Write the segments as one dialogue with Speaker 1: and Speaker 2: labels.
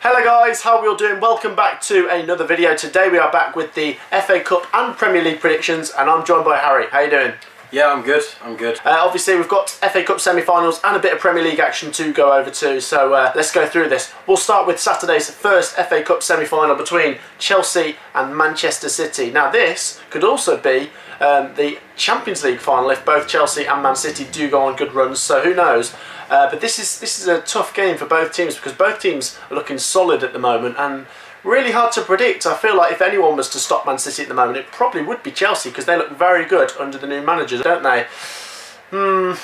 Speaker 1: Hello guys, how are we all doing? Welcome back to another video. Today we are back with the FA Cup and Premier League predictions and I'm joined by Harry. How you doing?
Speaker 2: Yeah, I'm good.
Speaker 1: Obviously we've got FA Cup semi-finals and a bit of Premier League action to go over too, so let's go through this. We'll start with Saturday's first FA Cup semi-final between Chelsea and Manchester City. Now this could also be the Champions League final if both Chelsea and Man City do go on good runs, so who knows. But this is a tough game for both teams because both teams are looking solid at the moment and really hard to predict. I feel like if anyone was to stop Man City at the moment, it probably would be Chelsea because they look very good under the new managers, don't they? I'm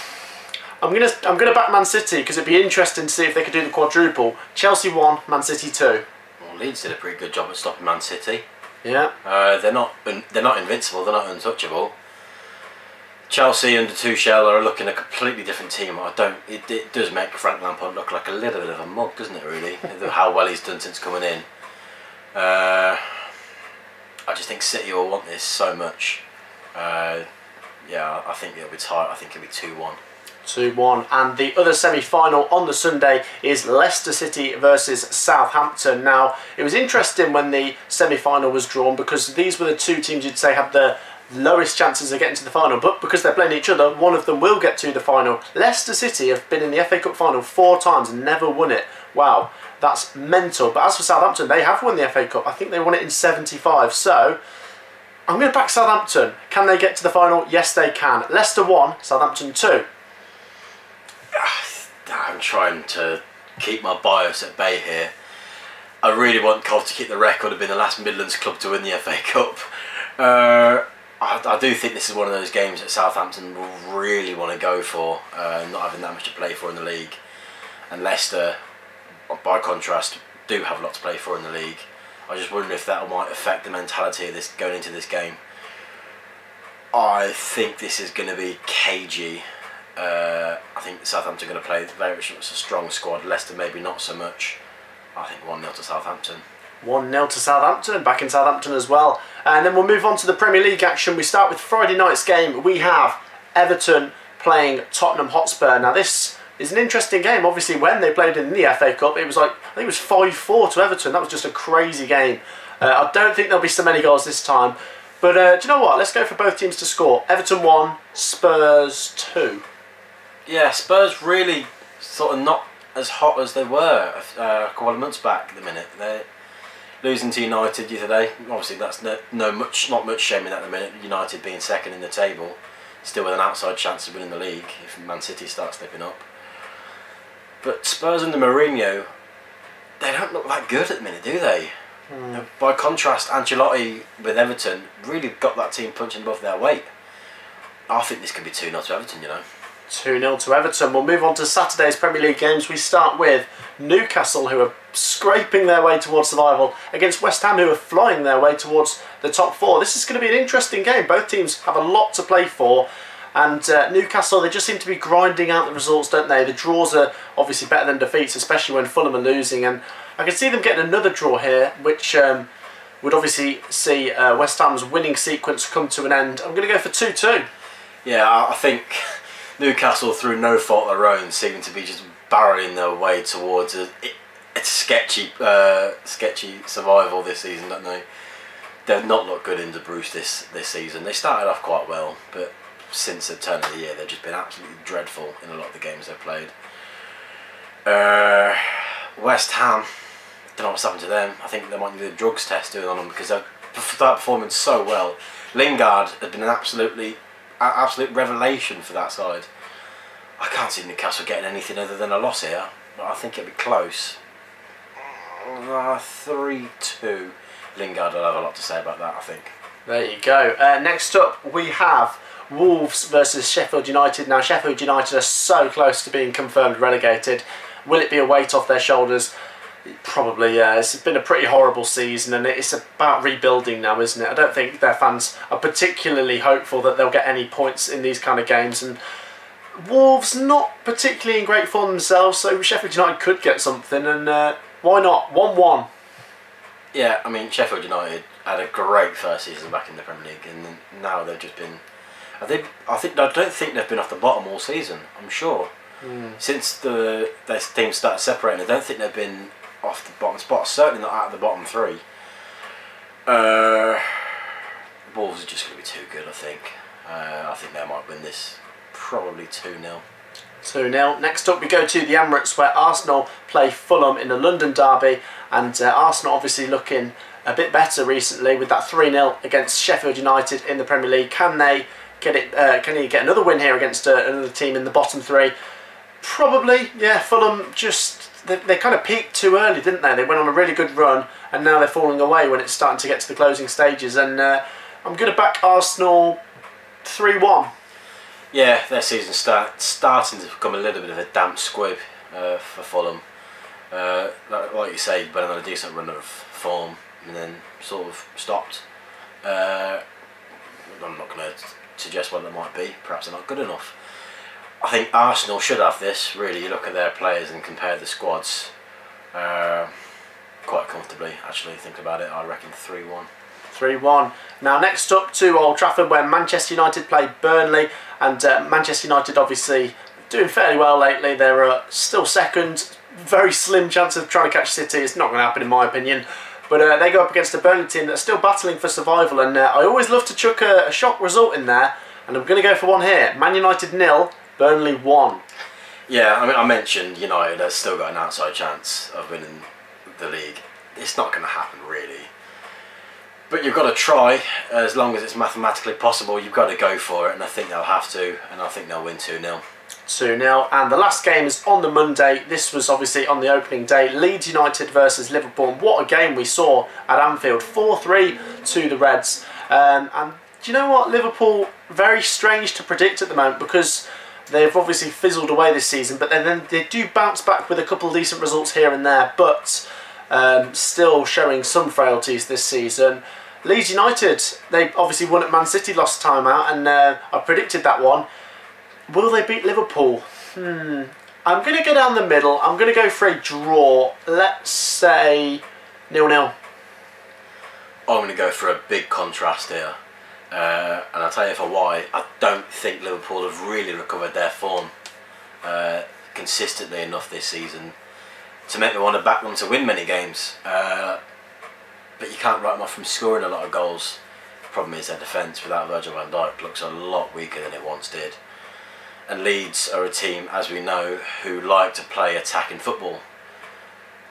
Speaker 1: gonna back Man City because it'd be interesting to see if they could do the quadruple. Chelsea 1, Man City 2.
Speaker 2: Well, Leeds did a pretty good job at stopping Man City.
Speaker 1: Yeah.
Speaker 2: They're not invincible. They're not untouchable. Chelsea under Tuchel are looking a completely different team. It does make Frank Lampard look like a little bit of a mug, doesn't it? Really, how well he's done since coming in. I just think City will want this so much. Yeah, I think it'll be tight. I think it'll be 2-1.
Speaker 1: 2-1, and the other semi-final on the Sunday is Leicester City versus Southampton. Now, it was interesting when the semi-final was drawn because these were the two teams you'd say had the lowest chances of getting to the final, but because they're playing each other, one of them will get to the final. Leicester City have been in the FA Cup final 4 times and never won it. Wow, that's mental. But as for Southampton, they have won the FA Cup. I think they won it in 75, so I'm going to back Southampton. Can they get to the final? Yes, they can. Leicester 1, Southampton 2.
Speaker 2: I'm trying to keep my bias at bay here. I really want Cov to keep the record of being the last Midlands club to win the FA Cup. I do think this is one of those games that Southampton will really want to go for, not having that much to play for in the league. And Leicester, by contrast, do have a lot to play for in the league. I just wonder if that might affect the mentality of this going into this game. I think this is going to be cagey. I think Southampton are going to play very much a strong squad. Leicester maybe not so much. I think 1-0 to Southampton. 1-0 to Southampton, back in Southampton as well. And then we'll move on to the Premier League action. We start with Friday night's game. We have Everton playing Tottenham Hotspur. Now this is an interesting game. Obviously when they played in the FA Cup, it was like, I think it was 5-4 to Everton. That was just a crazy game. I don't think there'll be so many goals this time. But do you know what? Let's go for both teams to score. Everton 1, Spurs 2. Yeah, Spurs really sort of not as hot as they were a couple of months back at the minute. They're losing to United today. Obviously that's not much shame in that at the minute. United being second in the table, still with an outside chance of winning the league if Man City starts slipping up. But Spurs under Mourinho, they don't look that good at the minute, do they? By contrast, Ancelotti with Everton really got that team punching above their weight. I think this could be 2-0 to Everton, you know.
Speaker 1: 2-0 to Everton. We'll move on to Saturday's Premier League games. We start with Newcastle, who are scraping their way towards survival, against West Ham, who are flying their way towards the top 4. This is going to be an interesting game. Both teams have a lot to play for, and Newcastle, they just seem to be grinding out the results, don't they? The draws are obviously better than defeats, especially when Fulham are losing, and I can see them getting another draw here, which would obviously see West Ham's winning sequence come to an end. I'm going to go for 2-2.
Speaker 2: Yeah, I think Newcastle, through no fault of their own, seem to be just barreling their way towards a sketchy survival this season, don't they? They've not looked good under Bruce this season. They started off quite well, but since the turn of the year, they've just been absolutely dreadful in a lot of the games they've played. West Ham, don't know what's happened to them. I think they might need a drugs test doing on them because they're performing so well. Lingard has been an absolute revelation for that side. I can't see Newcastle getting anything other than a loss here, but I think it'll be close. 3-2. Lingard will have a lot to say about that, I think.
Speaker 1: There you go. Next up we have Wolves versus Sheffield United. Now Sheffield United are so close to being confirmed relegated. Will it be a weight off their shoulders? Probably, yeah. It's been a pretty horrible season and it's about rebuilding now, isn't it? I don't think their fans are particularly hopeful that they'll get any points in these kind of games, and Wolves not particularly in great form themselves, so Sheffield United could get something, and why not? 1-1.
Speaker 2: Yeah, I mean, Sheffield United had a great first season back in the Premier League, and now they've just been... I don't think they've been off the bottom all season, I'm sure. Since their team started separating, I don't think they've been off the bottom spot. Certainly not out of the bottom three. Wolves are just going to be too good, I think. I think they might win this, probably 2-0.
Speaker 1: 2-0. Next up we go to the Emirates, where Arsenal play Fulham in the London derby, and Arsenal obviously looking a bit better recently with that 3-0 against Sheffield United in the Premier League. Can they get it? Can they get another win here against another team in the bottom three? Probably, yeah. Fulham just they kind of peaked too early, didn't they? They went on a really good run, and now they're falling away when it's starting to get to the closing stages. And I'm going to back Arsenal 3-1.
Speaker 2: Yeah, their season's starting to become a little bit of a damp squib for Fulham. Like you say, went on a decent run of form and then sort of stopped. I'm not going to suggest what they might be. Perhaps they're not good enough. I think Arsenal should have this. Really, you look at their players and compare the squads quite comfortably. Actually, think about it. I reckon 3-1.
Speaker 1: 3-1. Now next up to Old Trafford, where Manchester United play Burnley, and Manchester United obviously doing fairly well lately. They're still second, very slim chance of trying to catch City. It's not going to happen in my opinion, but they go up against a Burnley team that's still battling for survival, and I always love to chuck a shock result in there, and I'm going to go for one here. Man United 0, Burnley 1.
Speaker 2: Yeah, I mean, I mentioned United has still got an outside chance of winning the league. It's not going to happen really. But you've got to try, as long as it's mathematically possible. You've got to go for it, and I think they'll have to, and I think they'll win 2-0.
Speaker 1: 2-0, and the last game is on the Monday. This was obviously on the opening day. Leeds United versus Liverpool. What a game we saw at Anfield. 4-3 to the Reds. And do you know what? Liverpool, very strange to predict at the moment, because they've obviously fizzled away this season, but then they do bounce back with a couple of decent results here and there, but still showing some frailties this season. Leeds United, they obviously won at Man City last time out, and I predicted that one. Will they beat Liverpool? I'm going to go down the middle. I'm going to go for a draw. Let's say 0-0.
Speaker 2: I'm going to go for a big contrast here. And I'll tell you for why. I don't think Liverpool have really recovered their form consistently enough this season to make me want to back them to win many games. But you can't write them off from scoring a lot of goals. The problem is their defence without Virgil van Dijk looks a lot weaker than it once did. And Leeds are a team, as we know, who like to play attacking football.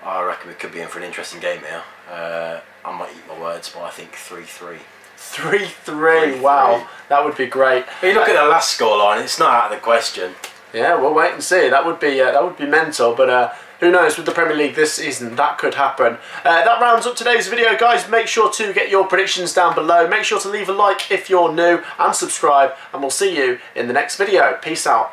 Speaker 2: I reckon we could be in for an interesting game here. I might eat my words, but I think 3-3.
Speaker 1: 3-3, wow, that would be great.
Speaker 2: But you look at the last scoreline, it's not out of the question.
Speaker 1: Yeah, we'll wait and see. That would be mental, but who knows, with the Premier League this season, that could happen. That rounds up today's video, guys. Make sure to get your predictions down below. Make sure to leave a like if you're new, and subscribe, and we'll see you in the next video. Peace out.